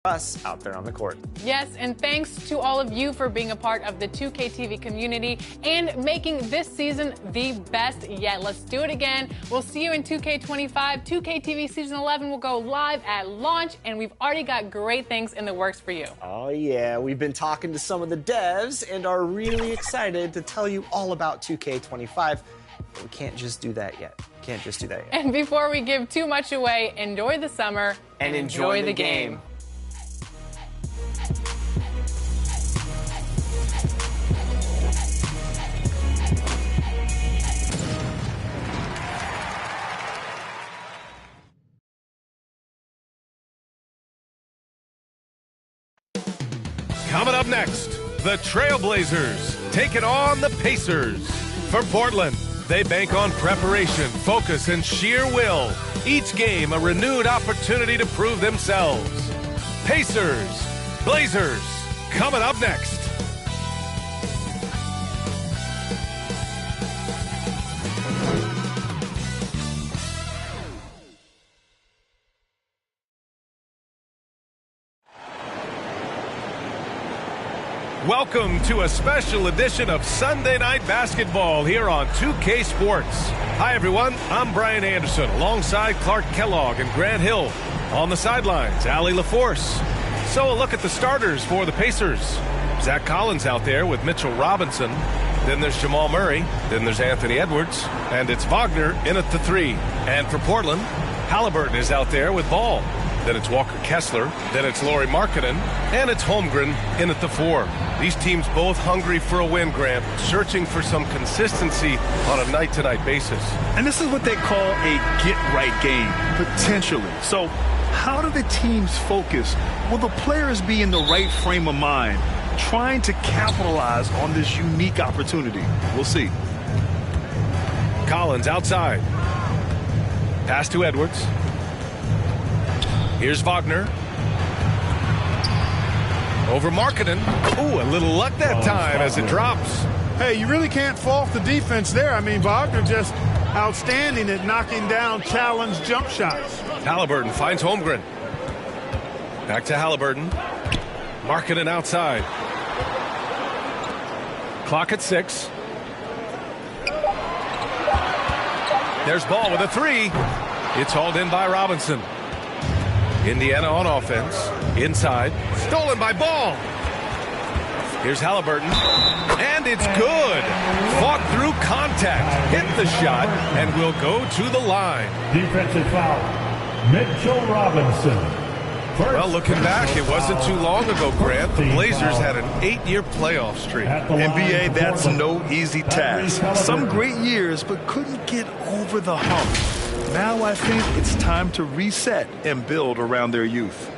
us out there on the court. Yes, and thanks to all of you for being a part of the 2K TV community and making this season the best yet. Let's do it again. We'll see you in 2K25. 2K TV Season 11 will go live at launch, and we've already got great things in the works for you. Oh, yeah. We've been talking to some of the devs and are really excited to tell you all about 2K25. But we can't just do that yet. And before we give too much away, enjoy the summer and enjoy the game. Coming up next, the Trailblazers taking on the Pacers. For Portland, they bank on preparation, focus, and sheer will. Each game a renewed opportunity to prove themselves. Pacers, Blazers, coming up next. Welcome to a special edition of Sunday Night Basketball here on 2K Sports. Hi, everyone. I'm Brian Anderson alongside Clark Kellogg and Grant Hill. On the sidelines, Allie LaForce. So a look at the starters for the Pacers. Zach Collins out there with Mitchell Robinson. Then there's Jamal Murray. Then there's Anthony Edwards. And it's Wagner in at the 3. And for Portland, Halliburton is out there with Ball. Then it's Walker Kessler. Then it's Lauri Markkanen. And it's Holmgren in at the 4. These teams both hungry for a win, Grant, searching for some consistency on a night-to-night basis. And this is what they call a get-right game, potentially. So how do the teams focus? Will the players be in the right frame of mind, trying to capitalize on this unique opportunity? We'll see. Collins outside. Pass to Edwards. Here's Wagner. Over Markkanen. Ooh, a little luck that time as it drops. Hey, you really can't fault the defense there. I mean, Wagner just outstanding at knocking down challenge jump shots. Halliburton finds Holmgren. Back to Halliburton. Markkanen outside. Clock at 6. There's Ball with a 3. It's hauled in by Robinson. Indiana on offense. Inside. Stolen by Ball. Here's Halliburton. And it's good. Fought through contact. Hit the shot and will go to the line. Defensive foul. Mitchell Robinson. Well, looking back, it wasn't too long ago, Grant. The Blazers had an 8-year playoff streak. NBA, that's no easy task. Some great years, but couldn't get over the hump. Now I think it's time to reset and build around their youth.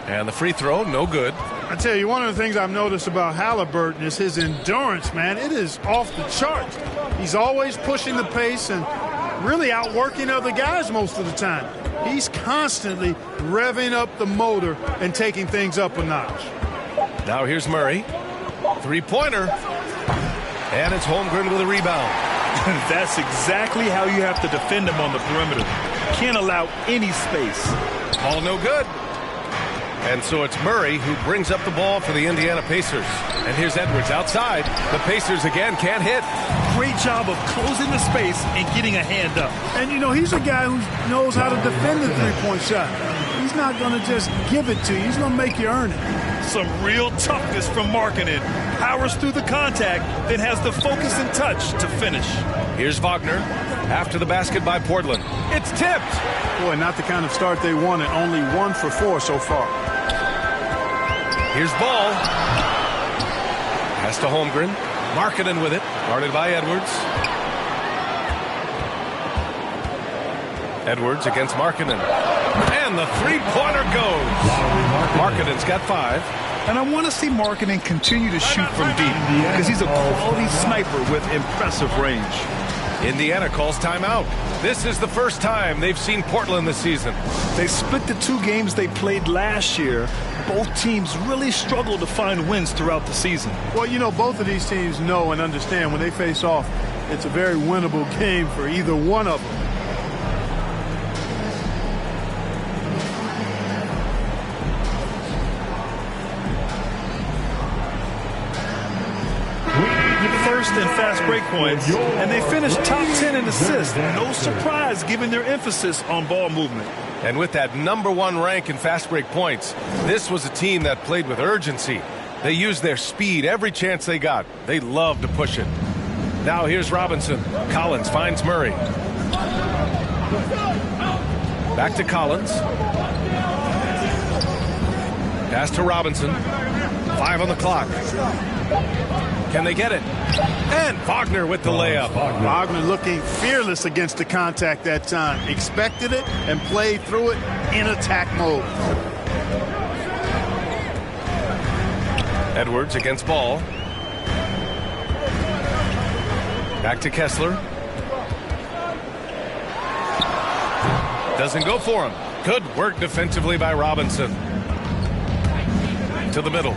And the free throw, no good. I tell you, one of the things I've noticed about Halliburton is his endurance, man. It is off the charts. He's always pushing the pace and really outworking other guys most of the time. He's constantly revving up the motor and taking things up a notch. Now here's Murray. Three-pointer. And it's Holmgren with a rebound. That's exactly how you have to defend him on the perimeter. Can't allow any space. Ball no good. And so it's Murray who brings up the ball for the Indiana Pacers. And here's Edwards outside. The Pacers again can't hit. Great job of closing the space and getting a hand up. And, you know, he's a guy who knows how to defend the three-point shot. He's not going to just give it to you. He's going to make you earn it. Some real toughness from Markkanen. Powers through the contact, then has the focus and touch to finish. Here's Wagner. After the basket by Portland. It's tipped. Boy, not the kind of start they wanted. Only 1 for 4 so far. Here's Ball. Pass to Holmgren. Markkanen with it. Guarded by Edwards. Edwards against Markkanen. And the three-pointer goes. Markkanen's got 5. And I want to see Markkanen continue to shoot from deep because he's a quality sniper with impressive range. Indiana calls timeout. This is the first time they've seen Portland this season. They split the 2 games they played last year. Both teams really struggled to find wins throughout the season. Well, you know, both of these teams know and understand when they face off, it's a very winnable game for either one of them. First in fast break points, and they finished top 10 in assists. No surprise given their emphasis on ball movement. And with that #1 rank in fast break points, this was a team that played with urgency. They used their speed every chance they got. They love to push it. Now here's Robinson. Collins finds Murray. Back to Collins. Pass to Robinson. 5 on the clock. Can they get it? And Wagner with the layup. Wagner looking fearless against the contact that time. Expected it and played through it in attack mode. Edwards against Ball. Back to Kessler. Doesn't go for him. Good work defensively by Robinson. To the middle.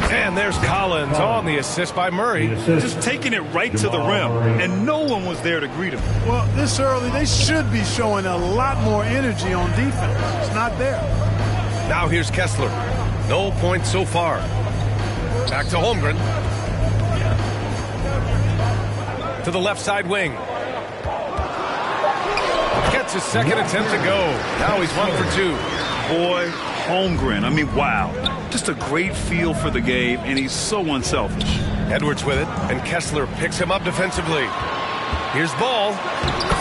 And there's Collins on the assist by Murray. Just taking it right to the rim, and no one was there to greet him. Well, this early, they should be showing a lot more energy on defense. It's not there. Now here's Kessler. No points so far. Back to Holmgren. To the left side wing. Gets his second attempt to go. Now he's 1 for 2. Boy, Holmgren, I mean, wow. Just a great feel for the game, and he's so unselfish. Edwards with it, and Kessler picks him up defensively. Here's Ball.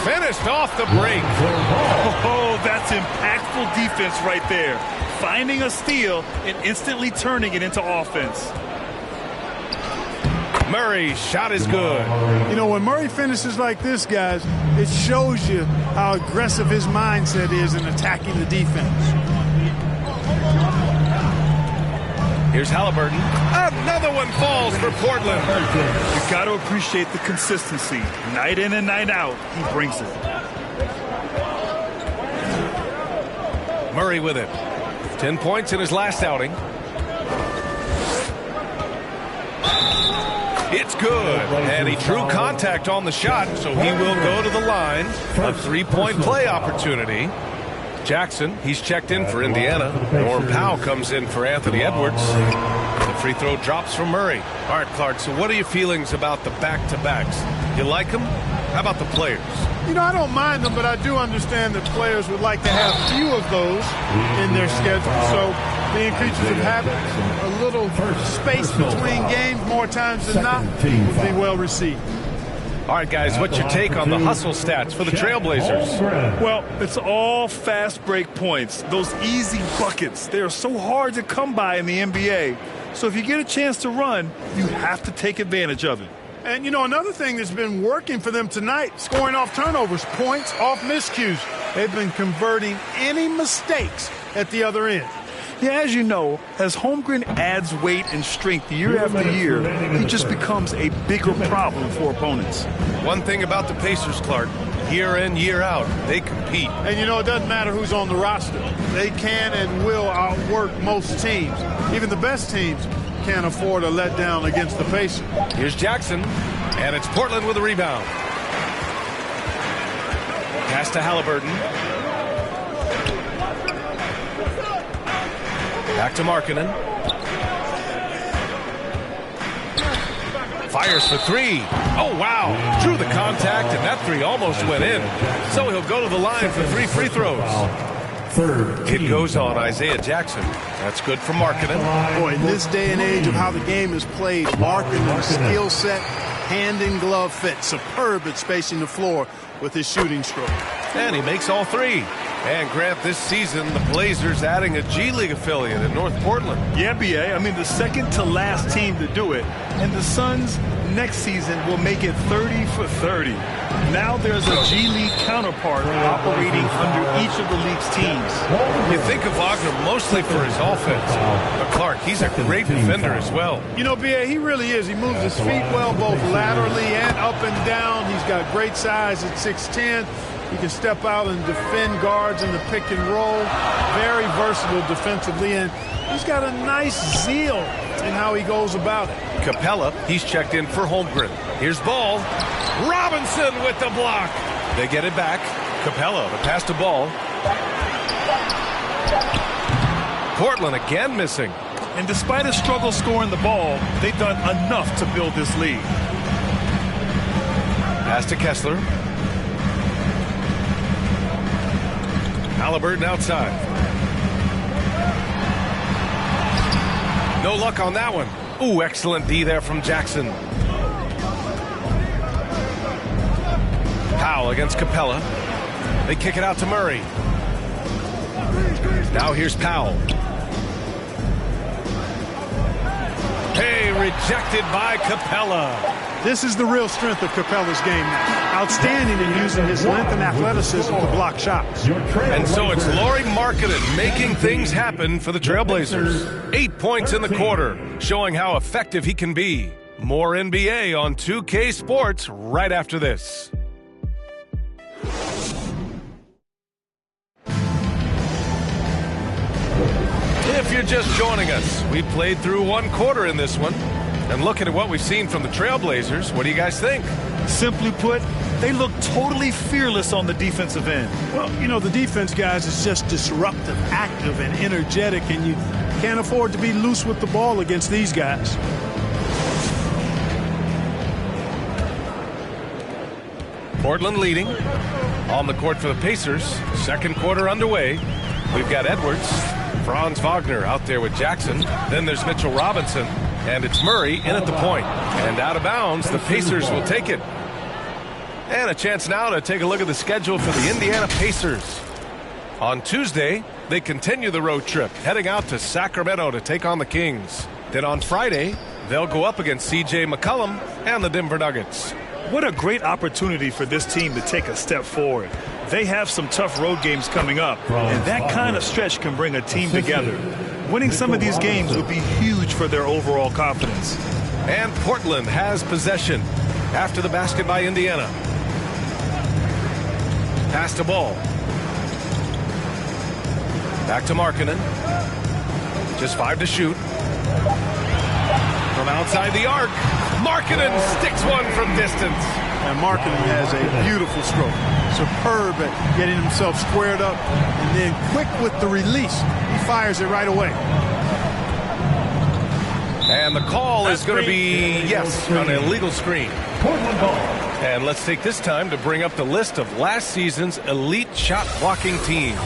Finished off the break. Oh, that's impactful defense right there. Finding a steal and instantly turning it into offense. Murray's shot is good. You know, when Murray finishes like this, guys, it shows you how aggressive his mindset is in attacking the defense. Here's Halliburton. Another one falls for Portland. You've got to appreciate the consistency. Night in and night out, he brings it. Murray with it. 10 points in his last outing. It's good. And he drew contact on the shot, so he will go to the line. A 3-point play opportunity. Jackson, he's checked in for Indiana. Norm Powell comes in for Anthony Edwards. The free throw drops from Murray. All right, Clark, so what are your feelings about the back-to-backs? You like them? How about the players? You know, I don't mind them, but I do understand that players would like to have few of those in their schedule. So being creatures of habit, a little space between games more times than not would be well received. All right, guys, what's your take on the hustle stats for the Trailblazers? Well, it's all fast break points. Those easy buckets, they're so hard to come by in the NBA. So if you get a chance to run, you have to take advantage of it. And, you know, another thing that's been working for them tonight, scoring off turnovers, points off miscues. They've been converting any mistakes at the other end. Yeah, as you know, as Holmgren adds weight and strength year after year, he just becomes a bigger problem for opponents. One thing about the Pacers, Clark, year in, year out, they compete. And, you know, it doesn't matter who's on the roster. They can and will outwork most teams. Even the best teams can't afford a letdown against the Pacers. Here's Jackson, and it's Portland with a rebound. Pass to Halliburton. Back to Markkanen. Fires for 3. Oh, wow. Drew the contact, and that 3 almost went in. So he'll go to the line for 3 free throws. It goes on Isaiah Jackson. That's good for Markkanen. Boy, in this day and age of how the game is played, Markkanen's skill set, hand and glove fit, superb at spacing the floor with his shooting stroke. And he makes all 3. And Grant, this season, the Blazers adding a G League affiliate in North Portland. Yeah, B.A. I mean, the second to last team to do it. And the Suns next season will make it 30 for 30. Now there's a G League counterpart operating under each of the league's teams. You think of Wagner mostly for his offense, but Clark, he's a great defender as well. You know, B.A., he really is. He moves his feet well, both laterally and up and down. He's got great size at 6'10". He can step out and defend guards in the pick and roll. Very versatile defensively, and he's got a nice zeal in how he goes about it. Capella, he's checked in for Holmgren. Here's ball. Robinson with the block. They get it back. Capella, the pass to ball. Portland again missing. And despite a struggle scoring the ball, they've done enough to build this lead. Pass to Kessler. Halliburton outside. No luck on that one. Ooh, excellent D there from Jackson. Powell against Capella. They kick it out to Murray. Now here's Powell. Hey, rejected by Capella. This is the real strength of Capella's game now. Outstanding in using his length and athleticism to block shots. And so it's Lauri Markkanen making things happen for the Trailblazers. 8 points in the quarter, showing how effective he can be. More NBA on 2K Sports right after this. If you're just joining us, we played through one quarter in this one. And looking at what we've seen from the Trailblazers, what do you guys think? Simply put, they look totally fearless on the defensive end. Well, you know, the defense, guys, is just disruptive, active, and energetic, and you can't afford to be loose with the ball against these guys. Portland leading on the court for the Pacers. Second quarter underway. We've got Edwards, Franz Wagner out there with Jackson. Then there's Mitchell Robinson. And it's Murray in at the point. And out of bounds, the Pacers will take it. And a chance now to take a look at the schedule for the Indiana Pacers. On Tuesday, they continue the road trip, heading out to Sacramento to take on the Kings. Then on Friday, they'll go up against C.J. McCollum and the Denver Nuggets. What a great opportunity for this team to take a step forward. They have some tough road games coming up, and that kind of stretch can bring a team together. Winning some of these games would be huge for their overall confidence. And Portland has possession after the basket by Indiana. Pass to ball. Back to Markkanen. Just 5 to shoot. From outside the arc, Markkanen sticks one from distance. And Markkanen has a beautiful stroke. Superb at getting himself squared up and then quick with the release. He fires it right away. And the call is going to be, yes, an illegal screen. And let's take this time to bring up the list of last season's elite shot blocking teams.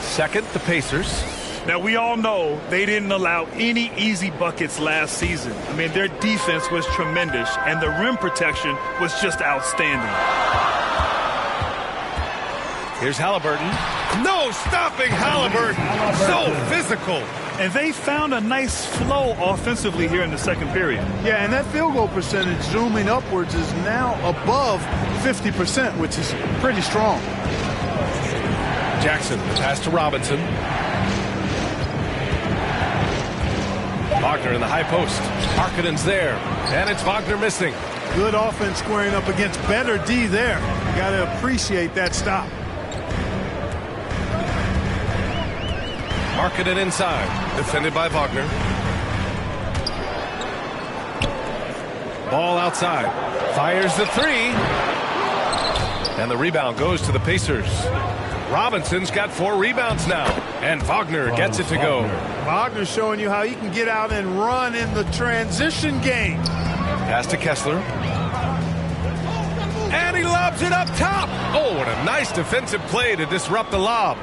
Second, the Pacers. Now, we all know they didn't allow any easy buckets last season. I mean, their defense was tremendous, and the rim protection was just outstanding. Here's Halliburton. No stopping Halliburton. So physical. And they found a nice flow offensively here in the second period. Yeah, and that field goal percentage zooming upwards is now above 50%, which is pretty strong. Jackson, the pass to Robinson. Wagner in the high post. Markkanen's there, and it's Wagner missing. Good offense squaring up against better D there. You got to appreciate that stop. Markkanen inside, defended by Wagner. Ball outside, fires the three. And the rebound goes to the Pacers. Robinson's got 4 rebounds now, and Wagner gets it to go. Wagner's showing you how he can get out and run in the transition game. Pass to Kessler. And he lobs it up top. Oh, what a nice defensive play to disrupt the lob.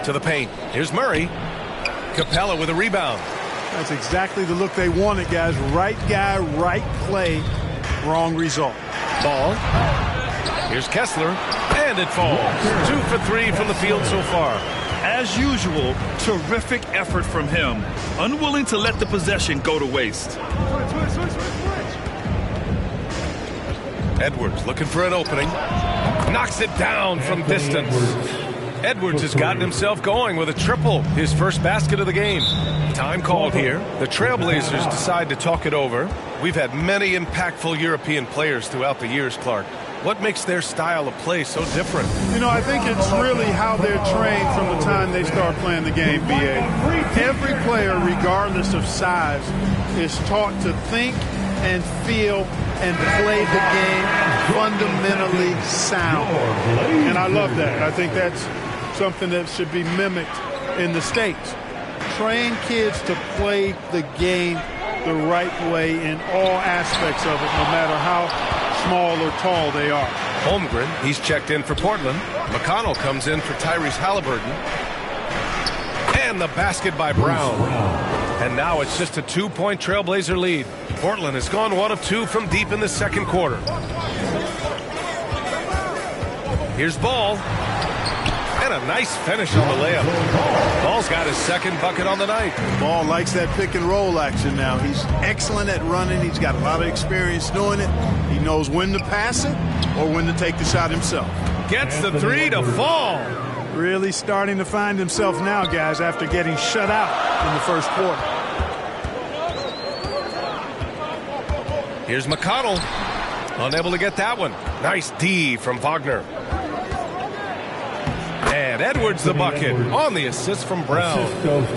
To the paint. Here's Murray. Capella with a rebound. That's exactly the look they wanted, guys. Right guy, right play, wrong result. Ball. Here's Kessler. And it falls. 2 for 3 from the field so far. As usual, terrific effort from him. Unwilling to let the possession go to waste. Edwards looking for an opening. Knocks it down from distance. Edwards has gotten himself going with a triple, his first basket of the game. Time called here. The Trailblazers decide to talk it over. We've had many impactful European players throughout the years, Clark. What makes their style of play so different? You know, I think it's really how they're trained from the time they start playing the game, B.A. Every player, regardless of size, is taught to think and feel and play the game fundamentally sound. And I love that. I think that's something that should be mimicked in the States. Train kids to play the game the right way in all aspects of it, no matter how small or tall they are. Holmgren, he's checked in for Portland. McConnell comes in for Tyrese Halliburton. And the basket by Brown. And now it's just a 2-point Trailblazer lead. Portland has gone 1 of 2 from deep in the second quarter. Here's Ball. And a nice finish on the layup. Ball's got his second bucket on the night. Ball likes that pick and roll action now. He's excellent at running. He's got a lot of experience doing it. He knows when to pass it or when to take the shot himself. Gets the three to fall. Really starting to find himself now, guys, after getting shut out in the first quarter. Here's McConnell. Unable to get that one. Nice D from Wagner. And Edwards the bucket on the assist from Brown.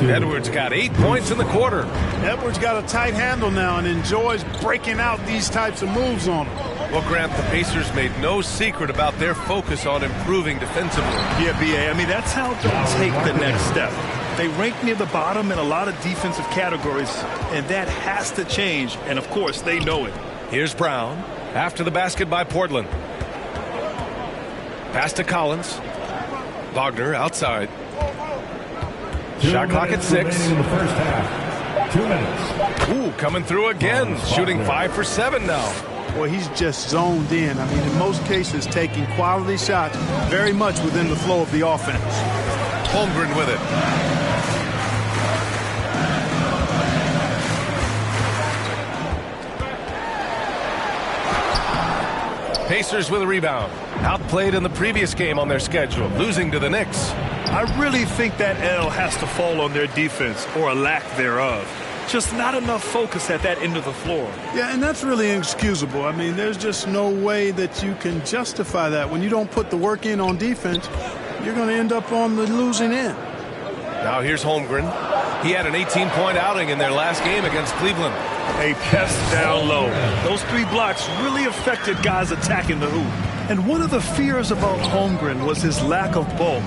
Edwards got 8 points in the quarter. Edwards got a tight handle now and enjoys breaking out these types of moves on him. Well, Grant, the Pacers made no secret about their focus on improving defensively. Yeah, B.A., I mean, that's how they'll take the next step. They rank near the bottom in a lot of defensive categories, and that has to change, and of course, they know it. Here's Brown after the basket by Portland. Pass to Collins. Wagner outside. Shot clock at 6. In the first half. 2 minutes. Ooh, coming through again. Shooting 5 for 7 now. Boy, he's just zoned in. I mean, in most cases, taking quality shots very much within the flow of the offense. Holmgren with it. Pacers with a rebound. Outplayed in the previous game on their schedule, losing to the Knicks. I really think that L has to fall on their defense, or a lack thereof. Just not enough focus at that end of the floor. Yeah, and that's really inexcusable. I mean, there's just no way that you can justify that. When you don't put the work in on defense, you're going to end up on the losing end. Now here's Holmgren. He had an 18-point outing in their last game against Cleveland. A pest down low. Those 3 blocks really affected guys attacking the hoop. And one of the fears about Holmgren was his lack of bulk.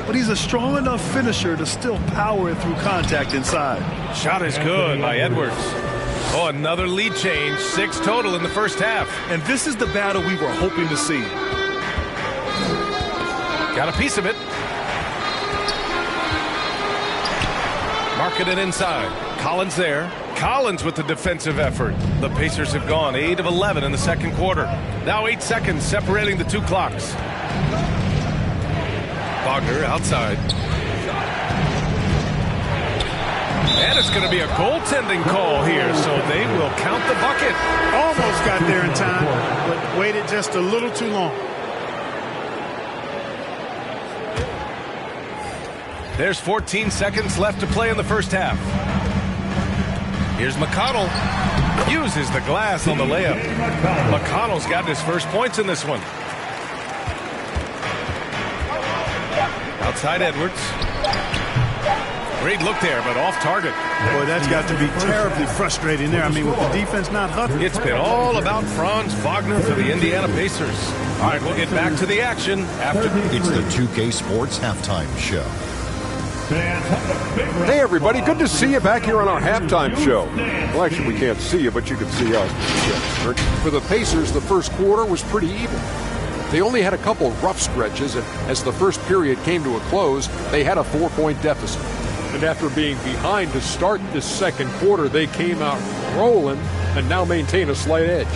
But he's a strong enough finisher to still power it through contact inside. Shot is good by Edwards. Oh, another lead change. 6 total in the first half. And this is the battle we were hoping to see. Got a piece of it. Marking it inside. Collins there. Collins with the defensive effort. The Pacers have gone 8 of 11 in the second quarter. Now 8 seconds separating the 2 clocks. Wagner outside. And it's going to be a goaltending call here, so they will count the bucket. Almost got there in time, but waited just a little too long. There's 14 seconds left to play in the first half. Here's McConnell. Uses the glass on the layup. McConnell's got his first points in this one. Outside Edwards. Great look there, but off target. Boy, that's got to be terribly frustrating there. I mean, with the defense not hustling. It's been all about Franz Wagner for the Indiana Pacers. All right, we'll get back to the action after. It's the 2K Sports Halftime Show. Hey, everybody. Good to see you back here on our halftime show. Well, actually, we can't see you, but you can see us. For the Pacers, the first quarter was pretty even. They only had a couple rough stretches, and as the first period came to a close, they had a 4-point deficit. And after being behind to start this second quarter, they came out rolling and now maintain a slight edge.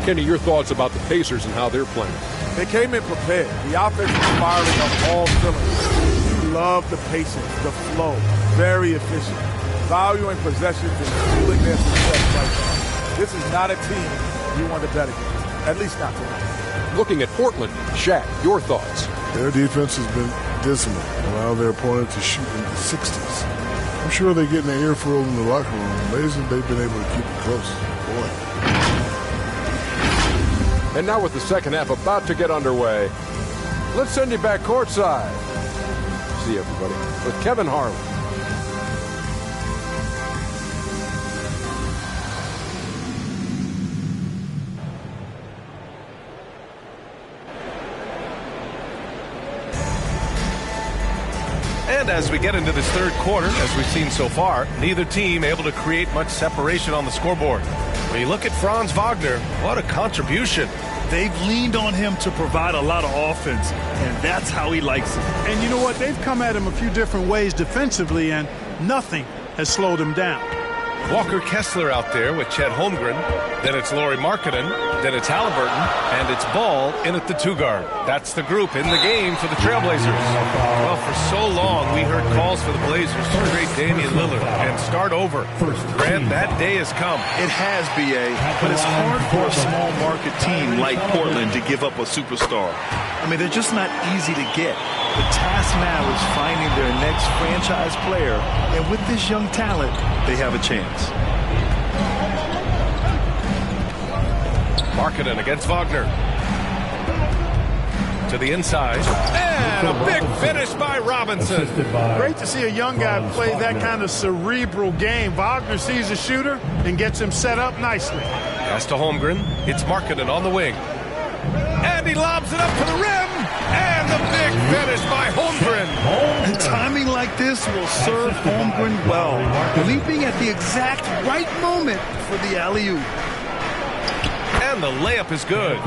Kenny, your thoughts about the Pacers and how they're playing? They came in prepared. The offense is firing up all cylinders. Love the patience, the flow, very efficient, valuing possessions and cooling their success right now. This is not a team you want to bet against. at least not tonight. Looking at Portland, Shaq, your thoughts? Their defense has been dismal, allowing their opponent to shoot in the 60s. I'm sure they're getting their earful in the locker room. Amazing they've been able to keep it close. Boy. And now with the second half about to get underway, let's send you back courtside. See everybody with Kevin Harlan. And as we get into this third quarter, as we've seen so far, neither team able to create much separation on the scoreboard. When you look at Franz Wagner, what a contribution. They've leaned on him to provide a lot of offense, and that's how he likes it. And you know what? They've come at him a few different ways defensively, and nothing has slowed him down. Walker Kessler out there with Chet Holmgren. Then it's Lauri Markkanen. Then it's Halliburton. And it's Ball in at the 2-guard. That's the group in the game for the Trailblazers. Well, for so long, we heard calls for the Blazers to trade Damian Lillard and start over. Grant, that day has come. It has, B.A., but it's hard for a small market team like Portland to give up a superstar. I mean, they're just not easy to get. The task now is finding their next franchise player, and with this young talent, they have a chance. Markkanen against Wagner. To the inside. And a big finish by Robinson. Great to see a young guy play that kind of cerebral game. Wagner sees a shooter and gets him set up nicely. Pass to Holmgren. It's Markkanen on the wing. And he lobs it up to the rim. And the big finish by Holmgren. And timing like this will serve Holmgren well. Leaping at the exact right moment for the alley-oop. And the layup is good.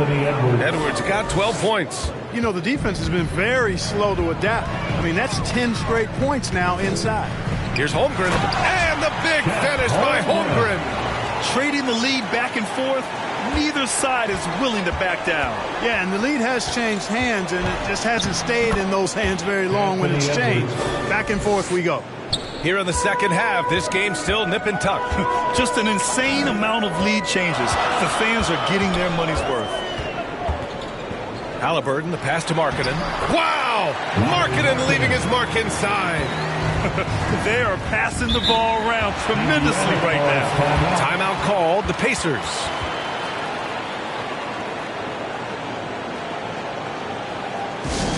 Edwards got 12 points. You know, the defense has been very slow to adapt. I mean, that's 10 straight points now inside. Here's Holmgren. And the big finish by Holmgren. Trading the lead back and forth. Neither side is willing to back down. Yeah, and the lead has changed hands, and it just hasn't stayed in those hands very long when it's changed. Back and forth we go. Here in the second half, this game's still nip and tuck. Just an insane amount of lead changes. The fans are getting their money's worth. Halliburton, the pass to Markkanen. Wow! Markkanen leaving his mark inside. They are passing the ball around tremendously right now. Timeout called, the Pacers.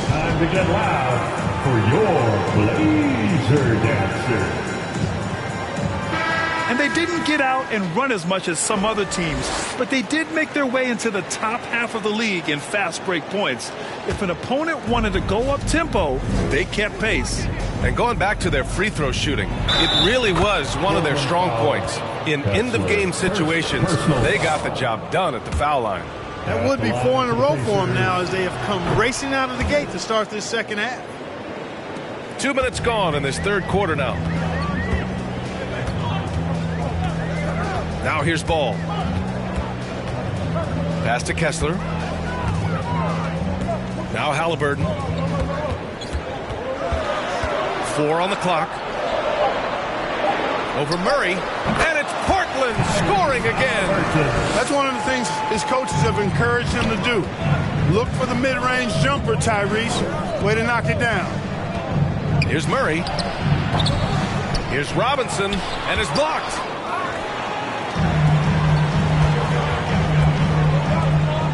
Time to get loud for your Blazer Dancer. And they didn't get out and run as much as some other teams, but they did make their way into the top half of the league in fast break points. If an opponent wanted to go up tempo, they kept pace. And going back to their free throw shooting, it really was one of their strong points. In end-of-game situations, they got the job done at the foul line. That would be 4 in a row for them now as they have come racing out of the gate to start this second half. 2 minutes gone in this third quarter now. Now here's Ball. Pass to Kessler. Now Halliburton. 4 on the clock. Over Murray. And it's Portland scoring again. That's one of the things his coaches have encouraged him to do. Look for the mid-range jumper, Tyrese. Way to knock it down. Here's Murray. Here's Robinson. And it's blocked.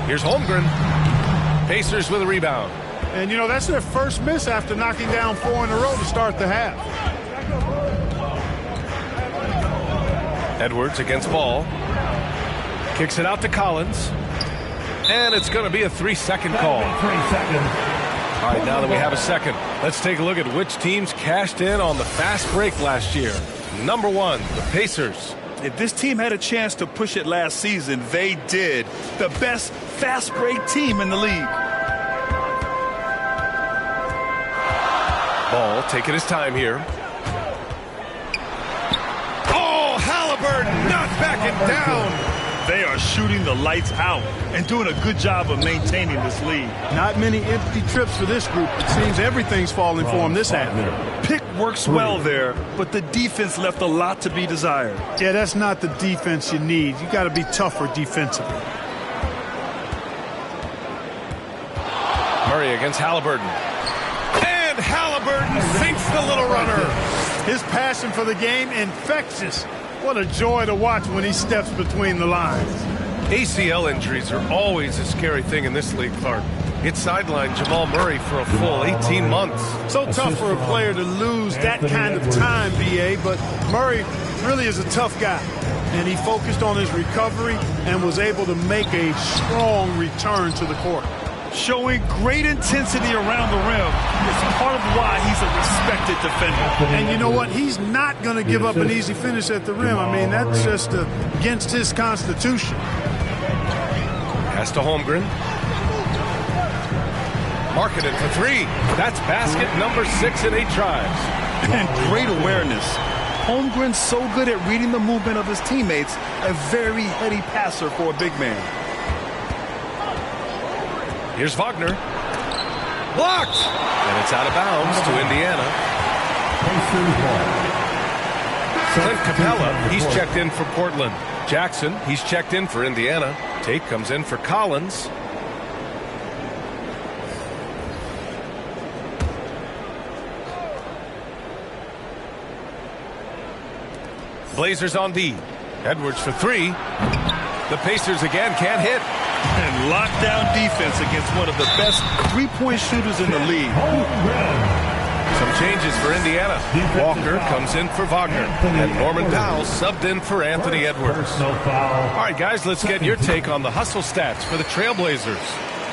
Here's Holmgren. Pacers with a rebound. And, you know, that's their first miss after knocking down 4 in a row to start the half. Edwards against Ball. Kicks it out to Collins. And it's going to be a 3-second call. 3 seconds. All right, now that we have a second, let's take a look at which teams cashed in on the fast break last year. Number 1, the Pacers. If this team had a chance to push it last season, they did. The best fast break team in the league. Ball taking his time here. Oh, Halliburton not backing down. They are shooting the lights out and doing a good job of maintaining this lead. Not many empty trips for this group. It seems everything's falling for them this half. Pick works well there, but the defense left a lot to be desired. Yeah, that's not the defense you need. You got to be tougher defensively. against Halliburton. And Halliburton sinks the little runner. His passion for the game, infectious. What a joy to watch when he steps between the lines. ACL injuries are always a scary thing in this league, Clark. It sidelined Jamal Murray for a full 18 months. So tough for a player to lose that kind of time, BA, but Murray really is a tough guy. And he focused on his recovery and was able to make a strong return to the court. Showing great intensity around the rim is part of why he's a respected defender. And you know what? He's not going to give up an easy finish at the rim. I mean, that's just against his constitution. Pass to Holmgren. Marketed for three. That's basket number 6 in 8 tries. And great awareness. Holmgren's so good at reading the movement of his teammates. A very heady passer for a big man. Here's Wagner. Blocked! And it's out of bounds to Indiana. Clint Capella, he's checked in for Portland. Jackson, he's checked in for Indiana. Tate comes in for Collins. Blazers on D. Edwards for 3. The Pacers again can't hit. And lockdown defense against one of the best three-point shooters in the league. Some changes for Indiana. Walker comes in for Wagner. And Norman Powell subbed in for Anthony Edwards. All right, guys, let's get your take on the hustle stats for the Trailblazers.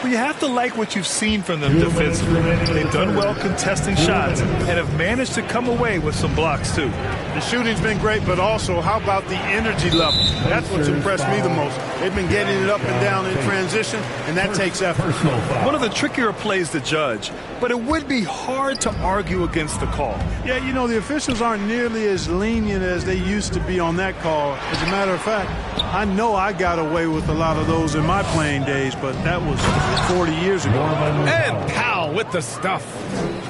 Well, you have to like what you've seen from them defensively. They've done well contesting shots and have managed to come away with some blocks, too. The shooting's been great, but also, how about the energy level? That's what's impressed me the most. They've been getting it up and down in transition, and that takes effort. One of the trickier plays to judge, but it would be hard to argue against the call. Yeah, you know, the officials aren't nearly as lenient as they used to be on that call. As a matter of fact, I know I got away with a lot of those in my playing days, but that was 40 years ago. And Powell with the stuff.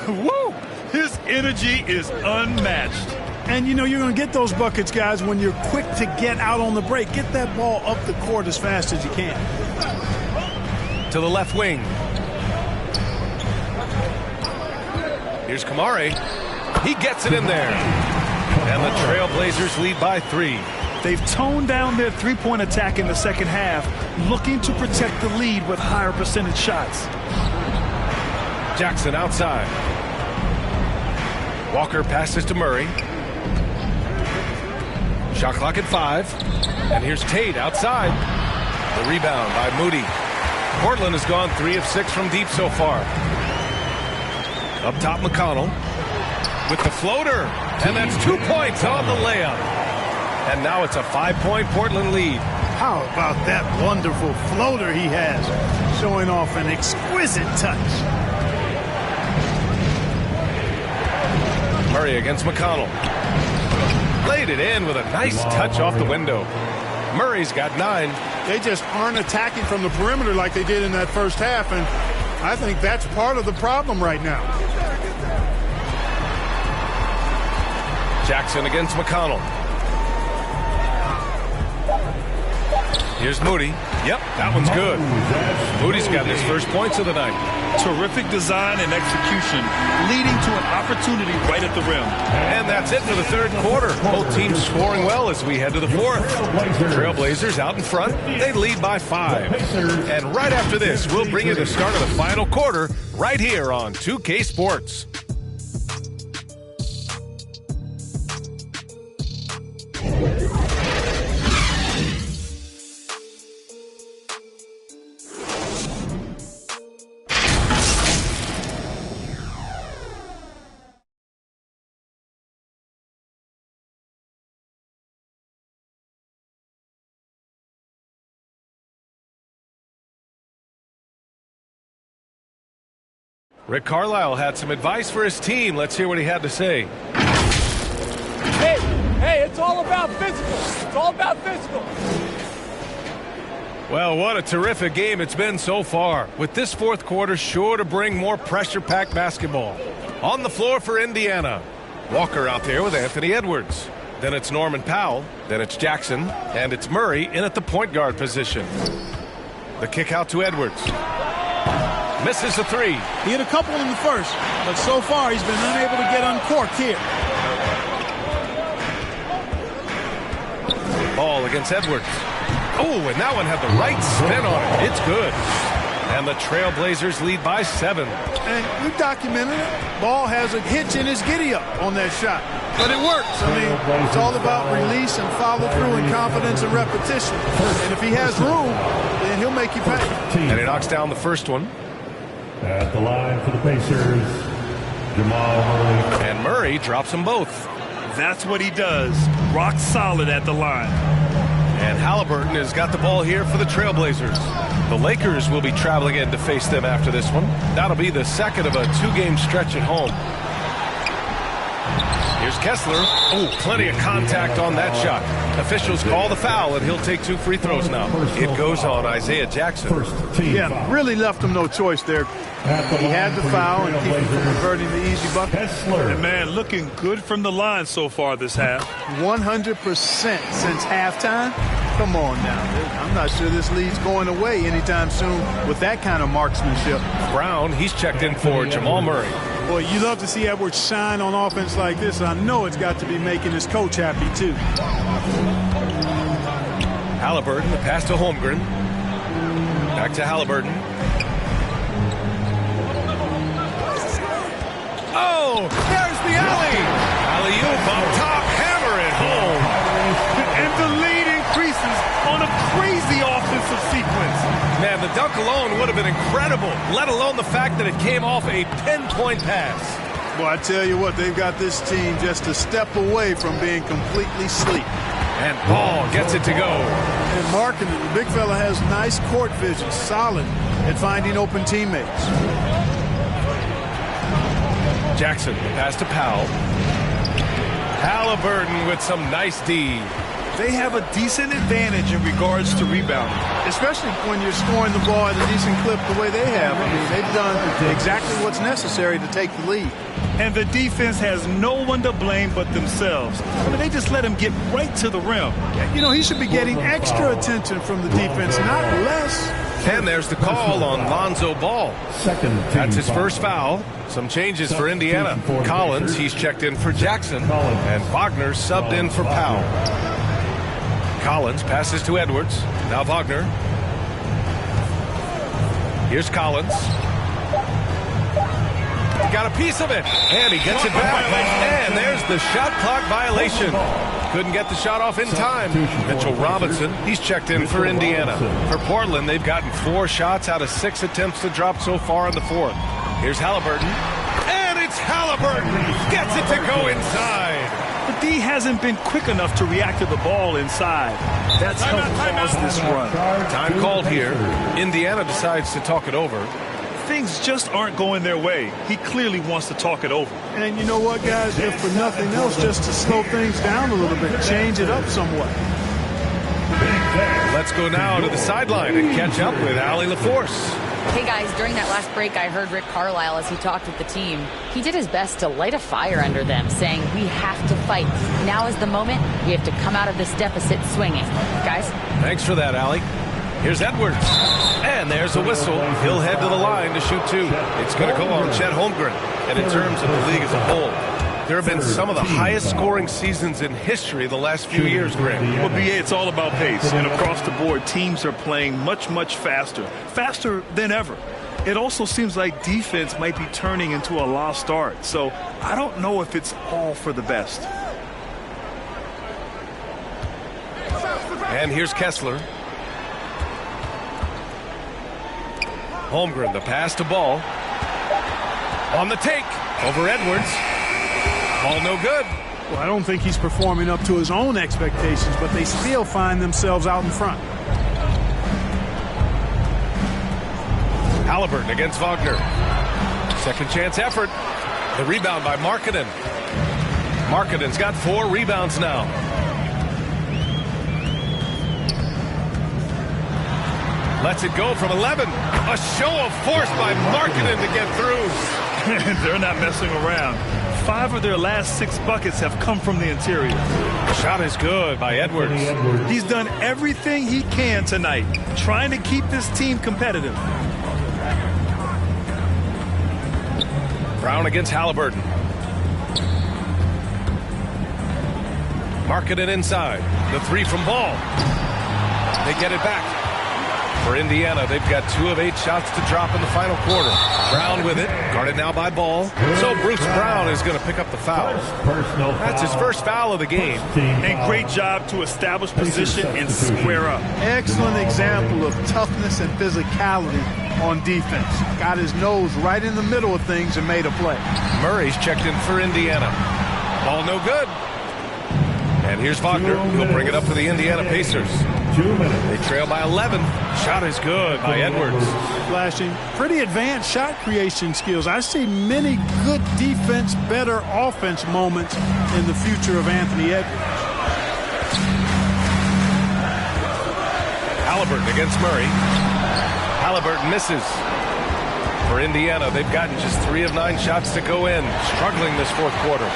Woo! His energy is unmatched. And, you know, you're going to get those buckets, guys, when you're quick to get out on the break. Get that ball up the court as fast as you can. To the left wing. Here's Kamari. He gets it in there. And the Trailblazers lead by 3. They've toned down their three-point attack in the second half, looking to protect the lead with higher percentage shots. Jackson outside. Walker passes to Murray. Shot clock at 5. And here's Tate outside. The rebound by Moody. Portland has gone 3 of 6 from deep so far. Up top, McConnell with the floater. And that's 2 points on the layup. And now it's a 5-point Portland lead. How about that wonderful floater he has, showing off an exquisite touch. Murray against McConnell. Laid it in with a nice touch off the window. Murray's got 9. They just aren't attacking from the perimeter like they did in that first half, and I think that's part of the problem right now. Jackson against McConnell. Here's Moody. Yep, that one's good. Moody's got his first points of the night. Terrific design and execution, leading to an opportunity right at the rim. And that's it for the third quarter. Both teams scoring well as we head to the fourth. Trailblazers out in front. They lead by 5. And right after this, we'll bring you the start of the final quarter right here on 2K Sports. Rick Carlisle had some advice for his team. Let's hear what he had to say. Hey, it's all about physical. It's all about physical. Well, what a terrific game it's been so far, with this fourth quarter sure to bring more pressure-packed basketball. On the floor for Indiana, Walker out there with Anthony Edwards. Then it's Norman Powell, then it's Jackson, and it's Murray in at the point guard position. The kick out to Edwards. Misses the three. He hit a couple in the first, but so far he's been unable to get uncorked here. Ball against Edwards. Oh, and that one had the right spin on it. It's good. And the Trailblazers lead by 7. And we've documented it. Ball has a hitch in his giddy-up on that shot. But it works. I mean, it's all about release and follow-through and confidence and repetition. And if he has room, then he'll make you pay. And he knocks down the first one. At the line for the Pacers, Jamal Murray. And Murray drops them both. That's what he does. Rock solid at the line. And Halliburton has got the ball here for the Trailblazers. The Lakers will be traveling in to face them after this one. That'll be the second of a 2-game stretch at home. Here's Kessler. Oh, plenty of contact on that shot. Officials call the foul, and he'll take 2 free throws now. It goes on Isaiah Jackson. Yeah, really left him no choice there. He had the foul and keep him from converting the easy bucket. And man, looking good from the line so far this half. 100% since halftime. Come on now. I'm not sure this lead's going away anytime soon with that kind of marksmanship. Brown, he's checked in for Jamal Murray. Boy, you love to see Edwards shine on offense like this. I know it's got to be making his coach happy, too. Halliburton, the pass to Holmgren. Back to Halliburton. Oh, there's the alley. Alley-oop on top, hammer it home. And the lead increases on a crazy offensive sequence. Man, the dunk alone would have been incredible, let alone the fact that it came off a pinpoint pass. Well, I tell you what, they've got this team just a step away from being completely asleep. And Paul gets it to go. And Markin, the big fella, has nice court vision, solid at finding open teammates. Jackson, pass to Powell. Halliburton with some nice D. They have a decent advantage in regards to rebounding. Especially when you're scoring the ball at a decent clip the way they have. I mean, they've done exactly what's necessary to take the lead. And the defense has no one to blame but themselves. I mean, they just let him get right to the rim. You know, he should be getting extra attention from the defense, not less. And there's the call on Lonzo Ball. That's his first foul. Some changes for Indiana. Collins, he's checked in for Jackson. And Wagner subbed in for Powell. Collins passes to Edwards. Now Wagner. Here's Collins. He got a piece of it. And he gets it back. And there's the shot clock violation. Couldn't get the shot off in time. Mitchell Robinson, he's checked in for Indiana. For Portland, they've gotten 4 shots out of 6 attempts to drop so far in the 4th. Here's Halliburton. And it's Halliburton. Gets it to go inside. The D hasn't been quick enough to react to the ball inside. That's helped cause this run. Time called here. Indiana decides to talk it over. Things just aren't going their way. He clearly wants to talk it over. And you know what, guys? If for nothing else, just to slow things down a little bit, change it up somewhat. Let's go now to the sideline and catch up with Allie LaForce. Hey guys, during that last break, I heard Rick Carlisle as he talked with the team. He did his best to light a fire under them, saying we have to fight. Now is the moment. We have to come out of this deficit swinging. Guys? Thanks for that, Allie. Here's Edwards. And there's a whistle. He'll head to the line to shoot 2. It's going to go on Chet Holmgren. And in terms of the league as a whole, there have been some of the highest scoring seasons in history the last few years, Greg. Well, BA, it's all about pace. And across the board, teams are playing much, much faster. Faster than ever. It also seems like defense might be turning into a lost art. So I don't know if it's all for the best. And here's Kessler. Holmgren, the pass to Ball. On the take. Over Edwards. Ball no good. Well, I don't think he's performing up to his own expectations, but they still find themselves out in front. Halliburton against Wagner. Second chance effort. The rebound by Markkanen. Markkanen's got 4 rebounds now. Lets it go from 11. A show of force by Markkanen to get through. They're not messing around. 5 of their last 6 buckets have come from the interior. Shot is good by Edwards. He's done everything he can tonight, trying to keep this team competitive. Brown against Halliburton. Marking it inside. The three from Ball. They get it back. For Indiana, they've got 2 of 8 shots to drop in the final quarter. Brown with it. Guarded now by Ball. So Bruce Brown is going to pick up the foul. That's his first foul of the game. And great job to establish position and square up. Excellent example of toughness and physicality on defense. Got his nose right in the middle of things and made a play. Murray's checked in for Indiana. Ball no good. And here's Wagner. He'll bring it up for the Indiana Pacers. 2 minutes. They trail by 11. Shot is good by Edwards. Flashing pretty advanced shot creation skills. I see many good defense, better offense moments in the future of Anthony Edwards. Halliburton against Murray. Halliburton misses. For Indiana, they've gotten just 3 of 9 shots to go in. Struggling this fourth quarter.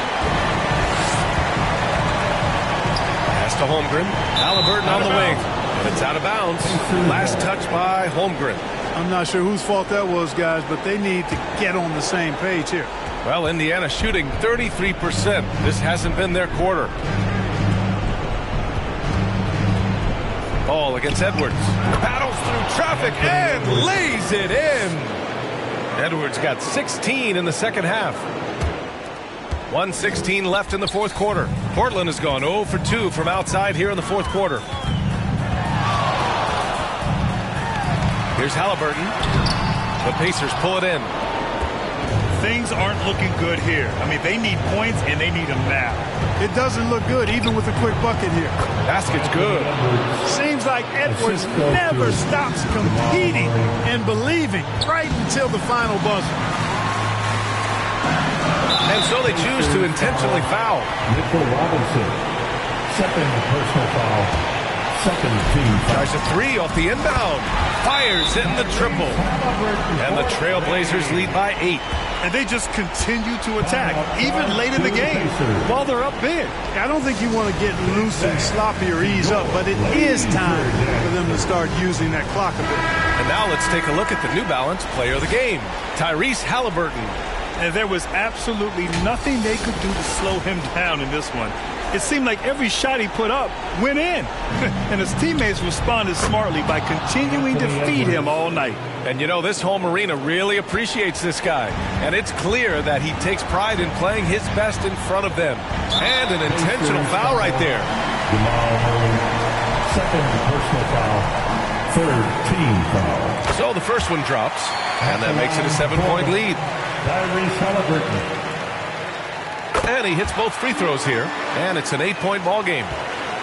To Holmgren. Halliburton on the wing. And it's out of bounds. Last touch by Holmgren. I'm not sure whose fault that was, guys, but they need to get on the same page here. Well, Indiana shooting 33%. This hasn't been their quarter. Ball against Edwards. Paddles through traffic and lays it in. Edwards got 16 in the second half. 1:16 left in the fourth quarter. Portland has gone 0 for 2 from outside here in the fourth quarter. Here's Halliburton. The Pacers pull it in. Things aren't looking good here. I mean, they need points, and they need them now. It doesn't look good, even with a quick bucket here. Basket's good. Seems like Edwards never stops competing and believing right until the final buzzer. And so they choose to intentionally foul. Mitchell Robinson, second personal foul, second team foul. Tries a 3 off the inbound. Fires in the triple. And the Trailblazers lead by 8. And they just continue to attack, even late in the game, while they're up big. I don't think you want to get loose and sloppy or ease up, but it is time for them to start using that clock a bit. And now let's take a look at the New Balance player of the game, Tyrese Halliburton. And there was absolutely nothing they could do to slow him down in this one. It seemed like every shot he put up went in. And his teammates responded smartly by continuing to feed him all night. And you know, this home arena really appreciates this guy. And it's clear that he takes pride in playing his best in front of them. And an intentional foul right there. Jamal Murray, second personal foul, third team foul. So the first one drops, and that makes it a 7-point lead. Tyrese Halliburton. And he hits both free throws here, and it's an 8-point ball game.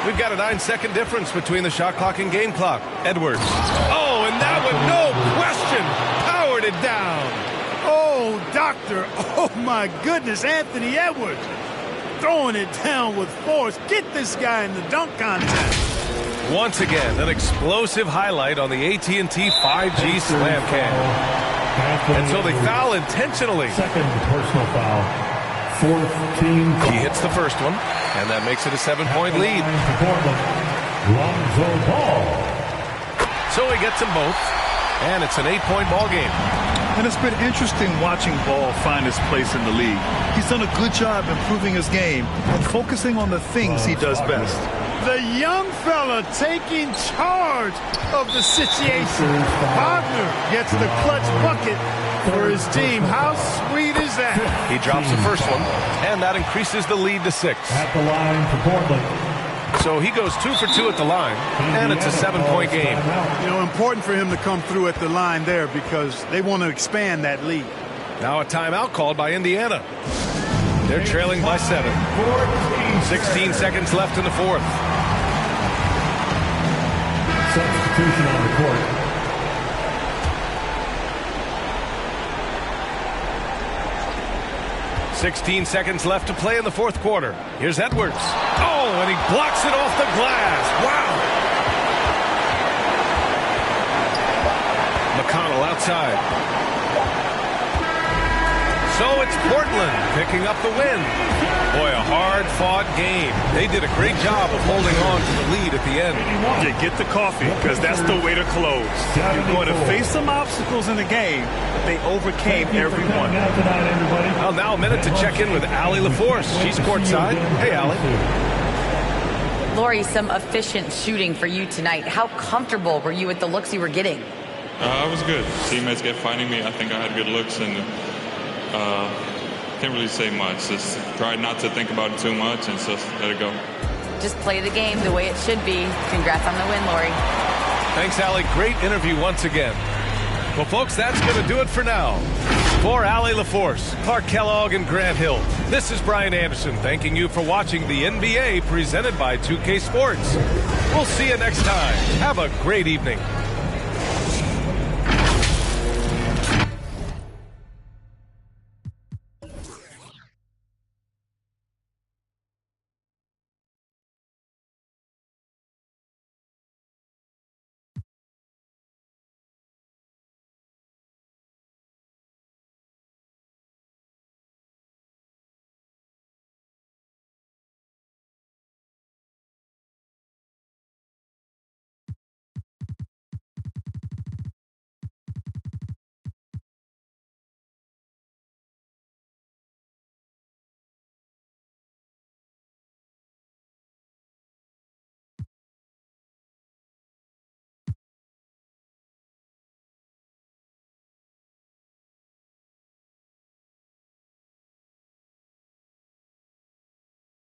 We've got a 9-second difference between the shot clock and game clock. Edwards. Oh, and that one, no question, powered it down. Oh, doctor. Oh, my goodness. Anthony Edwards throwing it down with force. Get this guy in the dunk contest. Once again, an explosive highlight on the AT&T 5G Slam Cam. And so they foul intentionally. Second personal foul. Fourth team foul. He hits the first one, and that makes it a 7-point lead. Lonzo Ball. So he gets them both, and it's an 8-point ball game. And it's been interesting watching Ball find his place in the league. He's done a good job improving his game and focusing on the things he does best. The young fella taking charge of the situation. Wagner gets the clutch bucket for his team. How sweet is that? He drops the first one, and that increases the lead to 6. At the line for Portland. So he goes 2 for 2 at the line, and it's a 7-point game. You know, important for him to come through at the line there because they want to expand that lead. Now a timeout called by Indiana. They're trailing by 7. 16 seconds left in the fourth. Substitution on the court. "16 seconds left to play in the fourth quarter. Here's Edwards. Oh, and he blocks it off the glass. Wow. McConnell outside. So it's Portland picking up the win. Boy, a hard-fought game. They did a great job of holding on to the lead at the end. Yeah, get the coffee, because that's the way to close. You're going to face some obstacles in the game. They overcame every one. Well, now a minute to check in with Allie LaForce. She's courtside. Hey, Allie. Lori, some efficient shooting for you tonight. How comfortable were you with the looks you were getting? I was good. Teammates kept finding me. I think I had good looks, and can't really say much. Just try not to think about it too much and just let it go. Just play the game the way it should be. Congrats on the win, Lori. Thanks, Allie. Great interview once again. Well, folks, that's going to do it for now. For Allie LaForce, Clark Kellogg, and Grant Hill, this is Brian Anderson thanking you for watching the NBA presented by 2K Sports. We'll see you next time. Have a great evening.